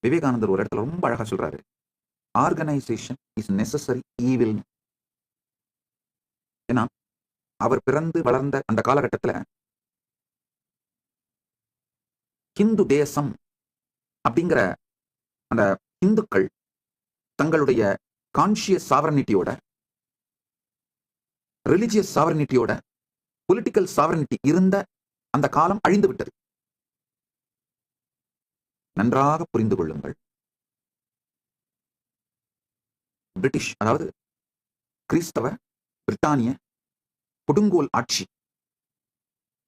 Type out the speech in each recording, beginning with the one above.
விவேகானந்தர் ஒரு இடத்துல ரொம்ப அழகா சொல்றாரு, ஆர்கனைசேஷன் இஸ் நெசசரி ஈவில். ஏன்னா அவர் பிறந்து வளர்ந்த அந்த காலகட்டத்துல ஹிந்து தேசம் அப்படிங்கிற அந்த இந்துக்கள் தங்களுடைய கான்சியஸ் சாவரனிட்டியோட, ரிலிஜியஸ் சாவரனிட்டியோட, பொலிட்டிக்கல் சாவரனிட்டி இருந்த அந்த காலம் அழிந்து விட்டது. நன்றாக புரிந்து கொள்ளுங்கள். பிரிட்டிஷ், அதாவது கிறிஸ்தவ பிரிட்டானிய கொடுங்கோல் ஆட்சி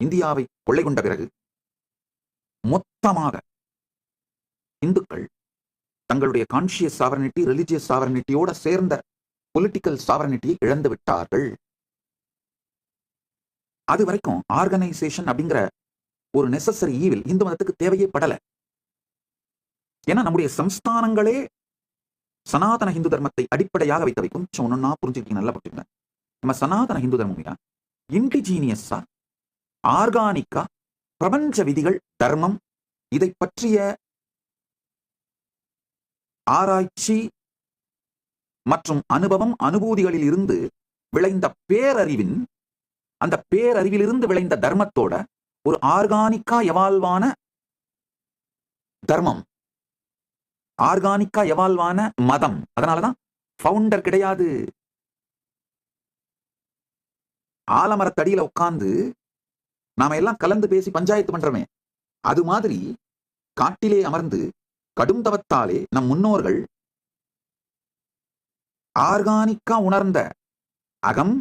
இந்தியாவை கொள்ளை கொண்ட பிறகு மொத்தமாக இந்துக்கள் தங்களுடைய கான்சியஸ் சாவரனிட்டி, ரிலிஜியஸ் சாவரனிட்டியோட சேர்ந்த பொலிட்டிக்கல் சாவரனிட்டியை இழந்து விட்டார்கள். அது வரைக்கும் ஆர்கனைசேஷன் அப்படிங்கிற ஒரு நெசசரி ஈவில் இந்து மதத்துக்கு தேவையே படல. ஏன்னா நம்முடைய சம்ஸ்தானங்களே சனாதன ஹிந்து தர்மத்தை அடிப்படையாக வைத்தவை. கொஞ்சம் ஒன்னொன்னா புரிஞ்சுக்கிட்டீங்க, நல்லா புரிஞ்சுங்க. நம்ம சனாதன ஹிந்து தர்மம் இன்டிஜீனியஸா, ஆர்கானிக்கா, பிரபஞ்ச விதிகள், தர்மம், இதை பற்றிய ஆராய்ச்சி மற்றும் அனுபவம், அனுபூதிகளில் இருந்து விளைந்த பேரறிவின், அந்த பேரறிவிலிருந்து விளைந்த தர்மத்தோட ஒரு ஆர்கானிக்கா எவால்வான தர்மம், ஆர்கானிக்கா எவால்வான மதம். அதனாலதான் ஃபவுண்டர் கிடையாது. ஆலமரத்தடியில உட்கார்ந்து நாம எல்லாம் கலந்து பேசி பஞ்சாயத்து பண்றோமே, அது மாதிரி காட்டிலே அமர்ந்து கடும் தவத்தாலே நம் முன்னோர்கள் ஆர்கானிக்கா உணர்ந்த அகம்,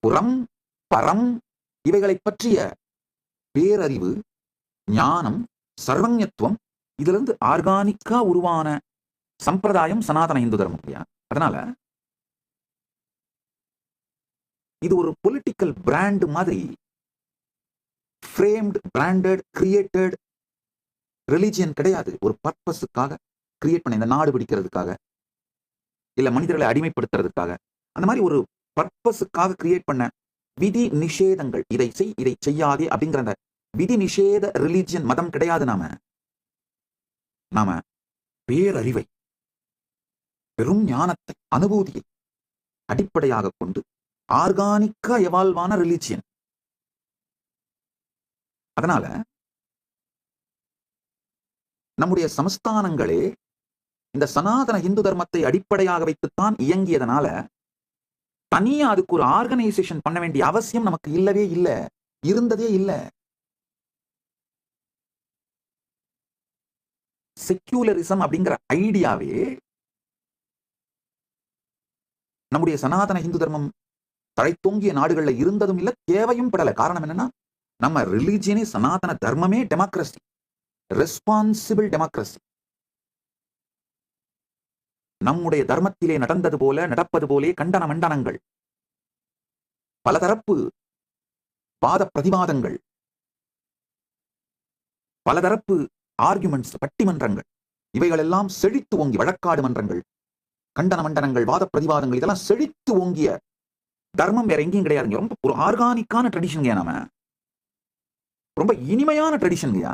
புறம், பரம் இவைகளை பற்றிய பேரறிவு, ஞானம், சர்வஞத்துவம், இதுல இருந்து ஆர்கானிக்கா உருவான சம்பிரதாயம் சனாதன இந்து தர்மம். அதனால இது ஒரு பொலிட்டிக்கல் பிராண்ட் மாதிரி, ஃப்ரேம்டு, பிராண்டட், கிரியேட்டட் ரிலிஜியன் கிடையாது. ஒரு பர்பஸுக்காக கிரியேட் பண்ண, இந்த நாடு பிடிக்கிறதுக்காக, இல்ல மனிதர்களை அடிமைப்படுத்துறதுக்காக, அந்த மாதிரி ஒரு பர்பஸுக்காக கிரியேட் பண்ண விதி நிஷேதங்கள், இதை செய், இதை செய்யாதே அப்படிங்கிற அந்த விதி நிஷேத ரிலிஜியன் மதம் கிடையாது. நாம பேரறிவை, பெரும் ஞானத்தை, அனுபூதியை அடிப்படையாக கொண்டு ஆர்கானிக்கா எவால்வான ரிலிஜியன். அதனால நம்முடைய சமஸ்தானங்களே இந்த சனாதன இந்து தர்மத்தை அடிப்படையாக வைத்துத்தான் இயங்கியதனால தனியா அதுக்கு ஒரு ஆர்கனைசேஷன் பண்ண வேண்டிய அவசியம் நமக்கு இல்லவே இல்லை, இருந்ததே இல்லை. செக்யூலரிசம் அப்படிங்கிற ஐடியாவே நம்முடைய சனாதன இந்து தர்மம் தழைத்தோங்கிய நாடுகள்ல இருந்ததும் இல்லை, தேவையும் படல. காரணம் என்னன்னா, நம்ம ரிலிஜியனே, சனாதன தர்மமே டெமோக்ரஸி, ரெஸ்பான்சிபிள் டெமோக்ரஸி. நம்முடைய தர்மத்திலே நடந்தது போல, நடப்பது போலே கண்டன மண்டனங்கள், பலதரப்பு வாத பிரதிவாதங்கள், பலதரப்பு ஆர்குமெண்ட்ஸ், பட்டிமன்றங்கள், இவைகள் எல்லாம் செழித்து ஓங்கி, வழக்காடு மன்றங்கள், கண்டன மண்டனங்கள், வாத பிரதிவாதங்கள், இதெல்லாம் செழித்து ஓங்கிய தர்மம் வேற எங்கேயும் கிடையாதுங்க. ரொம்ப ஒரு ஆர்கானிக்கான ட்ரெடிஷன்ங்க. நாம ரொம்ப இனிமையான ட்ரெடிஷன்யா.